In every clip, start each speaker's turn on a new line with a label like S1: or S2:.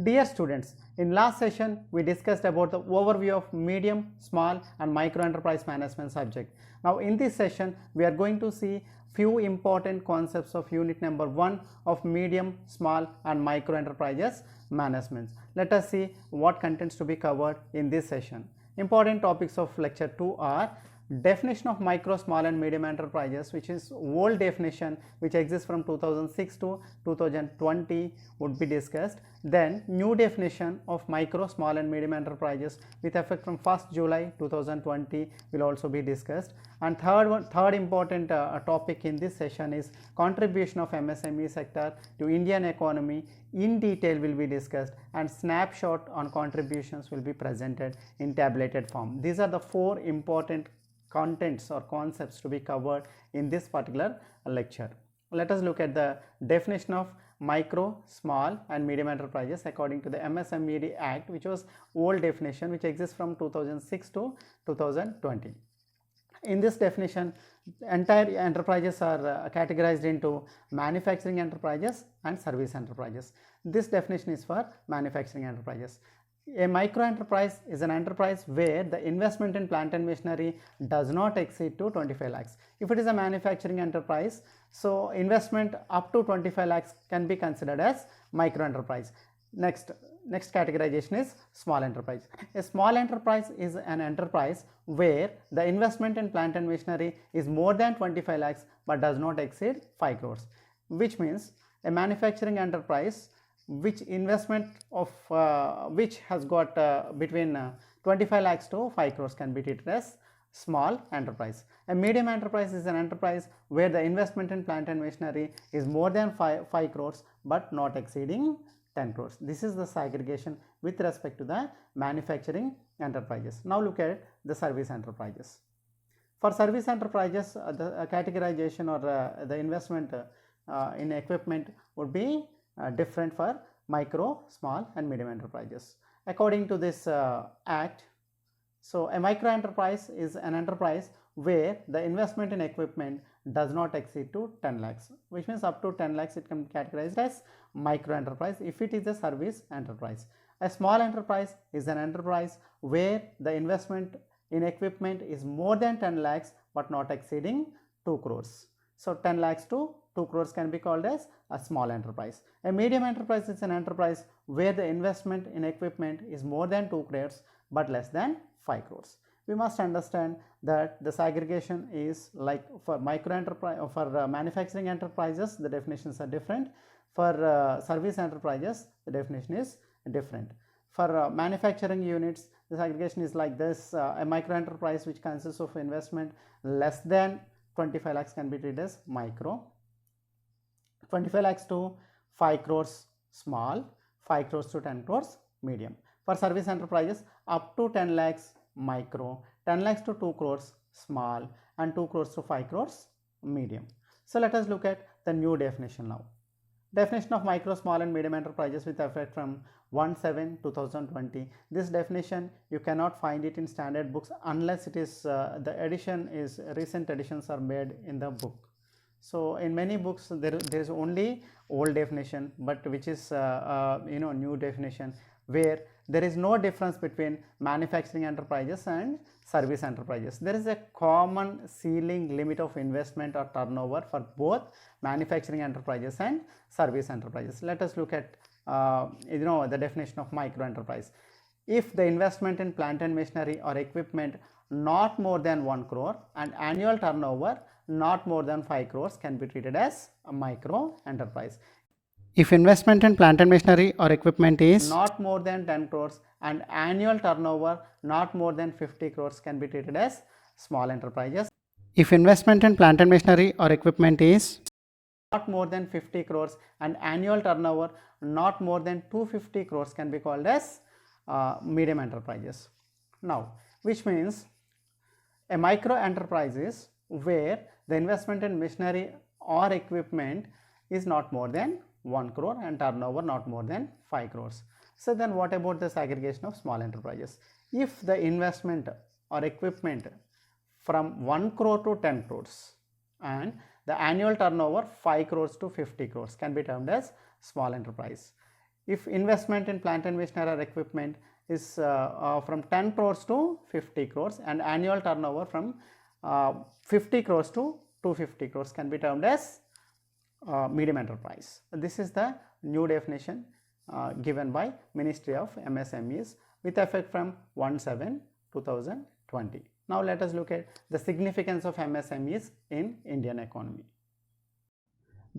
S1: Dear students, in last session we discussed about the overview of medium, small and micro enterprise management subject. Now in this session we are going to see few important concepts of unit number 1 of medium, small and micro enterprises management. Let us see what contents to be covered in this session. Important topics of lecture 2 are definition of micro, small and medium enterprises, which is old definition which exists from 2006 to 2020 would be discussed. Then new definition of micro, small and medium enterprises with effect from 1st July 2020 will also be discussed. And third important topic in this session is contribution of MSME sector to Indian economy in detail will be discussed, and snapshot on contributions will be presented in tabulated form. These are the 4 important contents or concepts to be covered in this particular lecture. Let us look at the definition of micro, small and medium enterprises according to the MSME Act, which was old definition which exists from 2006 to 2020. In this definition, entire enterprises are categorized into manufacturing enterprises and service enterprises. This definition is for manufacturing enterprises. A micro enterprise is an enterprise where the investment in plant and machinery does not exceed to 25 lakhs. If it is a manufacturing enterprise, so investment up to 25 lakhs can be considered as micro enterprise. Next categorization is small enterprise. A small enterprise is an enterprise where the investment in plant and machinery is more than 25 lakhs but does not exceed 5 crores, which means a manufacturing enterprise which investment of which has got between 25 lakhs to 5 crores can be treated as small enterprise. A medium enterprise is an enterprise where the investment in plant and machinery is more than 5 crores but not exceeding 10 crores. This is the segregation with respect to the manufacturing enterprises. Now look at the service enterprises. For service enterprises, the categorization or the investment in equipment would be different for micro, small and medium enterprises. According to this act, so a micro enterprise is an enterprise where the investment in equipment does not exceed to 10 lakhs, which means up to 10 lakhs it can be categorized as micro enterprise if it is a service enterprise. A small enterprise is an enterprise where the investment in equipment is more than 10 lakhs but not exceeding 2 crores. So 10 lakhs to 2 crores can be called as a small enterprise. A medium enterprise is an enterprise where the investment in equipment is more than 2 crores but less than 5 crores. We must understand that the segregation is like for micro enterprise or for manufacturing enterprises the definitions are different. For service enterprises the definition is different. For manufacturing units the segregation is like this. A micro enterprise which consists of investment less than 25 lakhs can be treated as micro, 25 lakhs to 5 crores small, 5 crores to 10 crores medium. For service enterprises up to 10 lakhs micro, 10 lakhs to 2 crores small and 2 crores to 5 crores medium. So let us look at the new definition now. Definition of micro, small and medium enterprises with effect from 1/7/2020. This definition you cannot find it in standard books unless it is the edition is recent editions are made in the book. So in many books there is only old definition, but which is new definition where there is no difference between manufacturing enterprises and service enterprises. There is a common ceiling limit of investment or turnover for both manufacturing enterprises and service enterprises. Let us look at the definition of micro enterprise. If the investment in plant and machinery or equipment not more than 1 crore and annual turnover not more than 5 crores can be treated as a micro enterprise. If investment in plant and machinery or equipment is not more than 10 crores and annual turnover not more than 50 crores can be treated as small enterprises. If investment in plant and machinery or equipment is not more than 50 crores and annual turnover not more than 250 crores can be called as medium enterprises. Now, which means a micro enterprise is where the investment in machinery or equipment is not more than 1 crore and turnover not more than 5 crores. So then what about the segregation of small enterprises? If the investment or equipment from 1 crore to 10 crores and the annual turnover 5 crores to 50 crores can be termed as small enterprise. if investment in plant and machinery or equipment is from 10 crores to 50 crores and annual turnover from 50 crores to 250 crores can be termed as medium enterprise. This is the new definition given by Ministry of MSMEs with effect from 1/7/2020. Now let us look at the significance of MSMEs in Indian economy.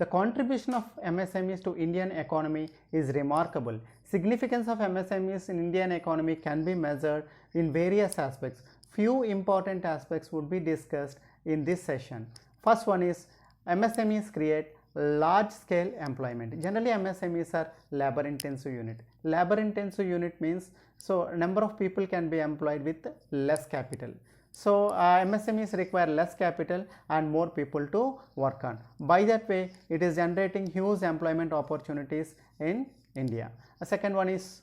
S1: The contribution of MSMEs to Indian economy is remarkable. Significance of MSMEs in Indian economy can be measured in various aspects. Few important aspects would be discussed in this session. First one is MSMEs create large scale employment. Generally MSMEs are labor intensive unit. Labor intensive unit means number of people can be employed with less capital. So MSMEs require less capital and more people to work on. By that way, it is generating huge employment opportunities in India. The second one is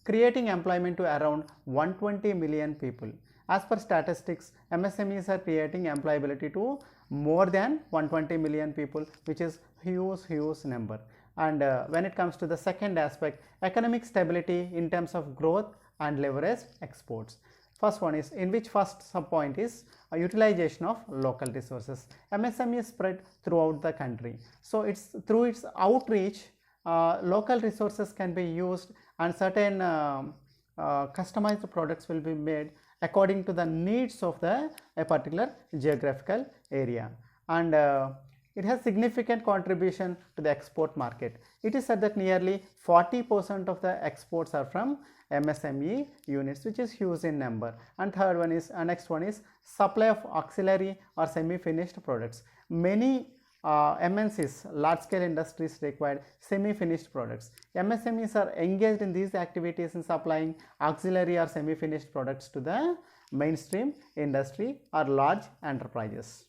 S1: creating employment to around 120 million people. As per statistics, MSMEs are creating employability to more than 120 million people, which is huge number. And when it comes to the second aspect, economic stability in terms of growth and leverage exports. First one is, in which first sub point is utilization of local resources. MSME is spread throughout the country. So it's through its outreach, local resources can be used and certain customized products will be made according to the needs of a particular geographical area. And it has significant contribution to the export market. It is said that nearly 40% of the exports are from MSME units, which is huge in number. And third one is, next one is supply of auxiliary or semi-finished products. Many MNCs, large scale industries require semi-finished products. MSMEs are engaged in these activities in supplying auxiliary or semi-finished products to the mainstream industry or large enterprises.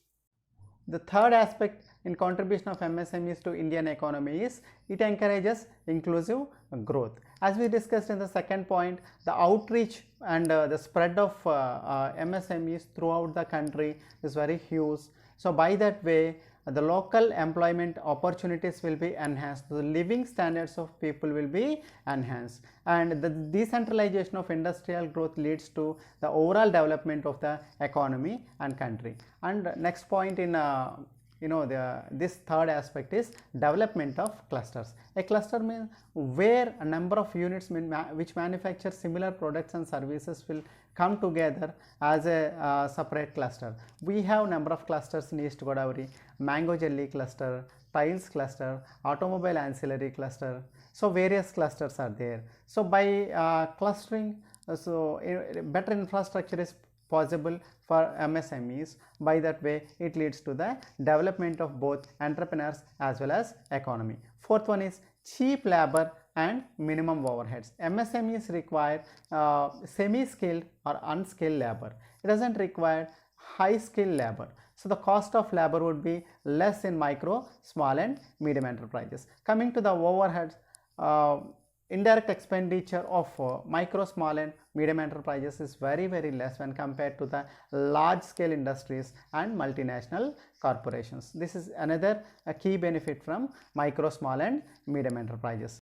S1: The third aspect in contribution of MSMEs to Indian economy is it encourages inclusive growth. As we discussed in the second point, the outreach and the spread of MSMEs throughout the country is very huge. So by that way, the local employment opportunities will be enhanced, the living standards of people will be enhanced, and the decentralization of industrial growth leads to the overall development of the economy and country. And next point in this third aspect is development of clusters. A cluster means where a number of units which manufacture similar products and services will come together as a separate cluster. We have number of clusters in East Godavari, mango jelly cluster, tiles cluster, automobile ancillary cluster. So various clusters are there. So by clustering, better infrastructure is possible for MSMEs. By that way, it leads to the development of both entrepreneurs as well as economy. Fourth one is cheap labor and minimum overheads. MSMEs require semi-skilled or unskilled labor. It doesn't require high skilled labor. So the cost of labor would be less in micro, small and medium enterprises. Coming to the overheads, indirect expenditure of micro, small and medium enterprises is very less when compared to the large scale industries and multinational corporations. This is another key benefit from micro, small and medium enterprises.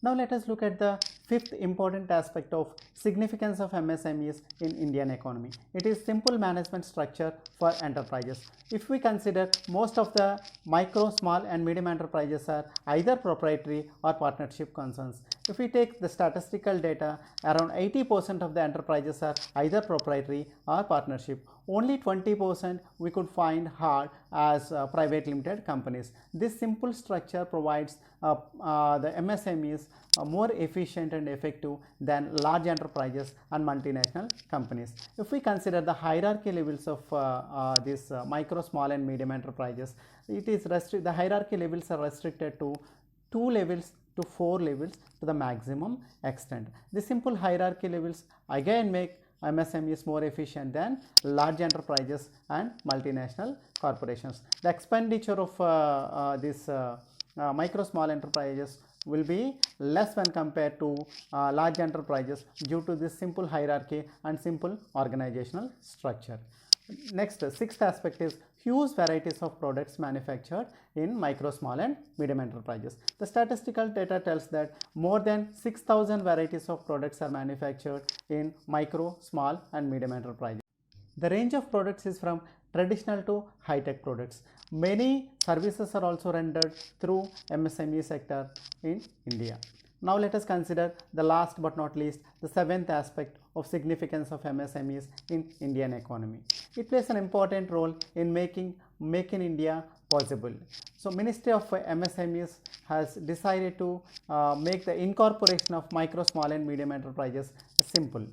S1: Now let us look at the fifth important aspect of significance of MSMEs in Indian economy. It is simple management structure for enterprises. If we consider most of the micro, small and medium enterprises are either proprietary or partnership concerns. If we take the statistical data, around 80% of the enterprises are either proprietary or partnership. Only 20% we could find hard as private limited companies. This simple structure provides the MSMEs more efficient and effective than large enterprises and multinational companies. If we consider the hierarchy levels of this micro, small and medium enterprises, it is the hierarchy levels are restricted to 2 levels to 4 levels to the maximum extent. The simple hierarchy levels again make MSMEs more efficient than large enterprises and multinational corporations. The expenditure of this micro, small enterprises will be less when compared to large enterprises due to this simple hierarchy and simple organizational structure. Next, sixth aspect is huge varieties of products manufactured in micro, small and medium enterprises. The statistical data tells that more than 6,000 varieties of products are manufactured in micro, small and medium enterprises. The range of products is from traditional to high-tech products. Many services are also rendered through MSME sector in India. Now let us consider the last but not least, the seventh aspect of significance of MSMEs in Indian economy. It plays an important role in making Make in India possible. So Ministry of MSMEs has decided to make the incorporation of micro, small and medium enterprises simple.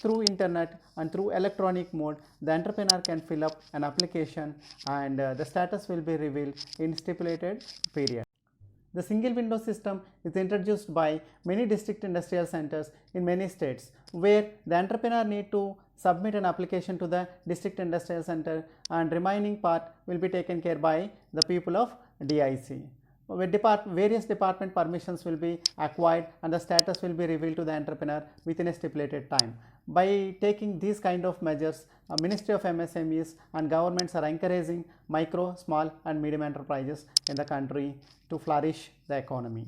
S1: Through internet and through electronic mode, the entrepreneur can fill up an application and the status will be revealed in stipulated period. The single window system is introduced by many district industrial centers in many states, where the entrepreneur need to submit an application to the district industrial center and remaining part will be taken care by the people of DIC. Various department permissions will be acquired and the status will be revealed to the entrepreneur within a stipulated time. By taking these kind of measures, Ministry of MSMEs and governments are encouraging micro, small and medium enterprises in the country to flourish the economy.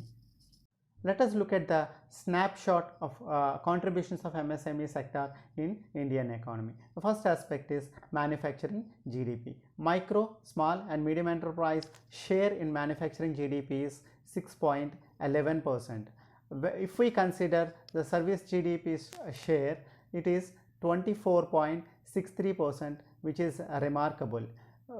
S1: Let us look at the snapshot of contributions of MSME sector in Indian economy. The first aspect is manufacturing GDP. Micro, small and medium enterprise share in manufacturing GDP is 6.11%. If we consider the service GDP's share, it is 24.63%, which is remarkable.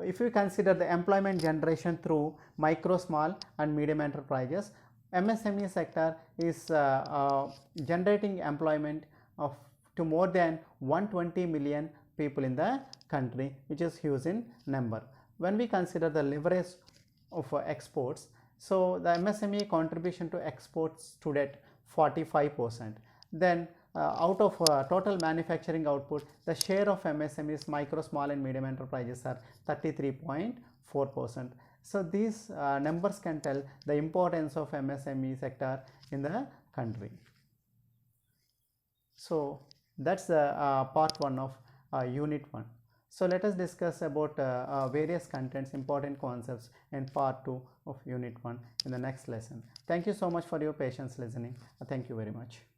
S1: If we consider the employment generation through micro, small and medium enterprises, MSME sector is generating employment to more than 120 million people in the country, which is huge in number. When we consider the leverage of exports, so the MSME contribution to exports stood at 45%. Then out of total manufacturing output, the share of MSMEs, micro, small and medium enterprises are 33.4%. So these numbers can tell the importance of MSME sector in the country. So that's the part 1 of unit 1. So let us discuss about various contents, important concepts in part 2 of unit 1 in the next lesson. Thank you so much for your patience listening. Thank you very much.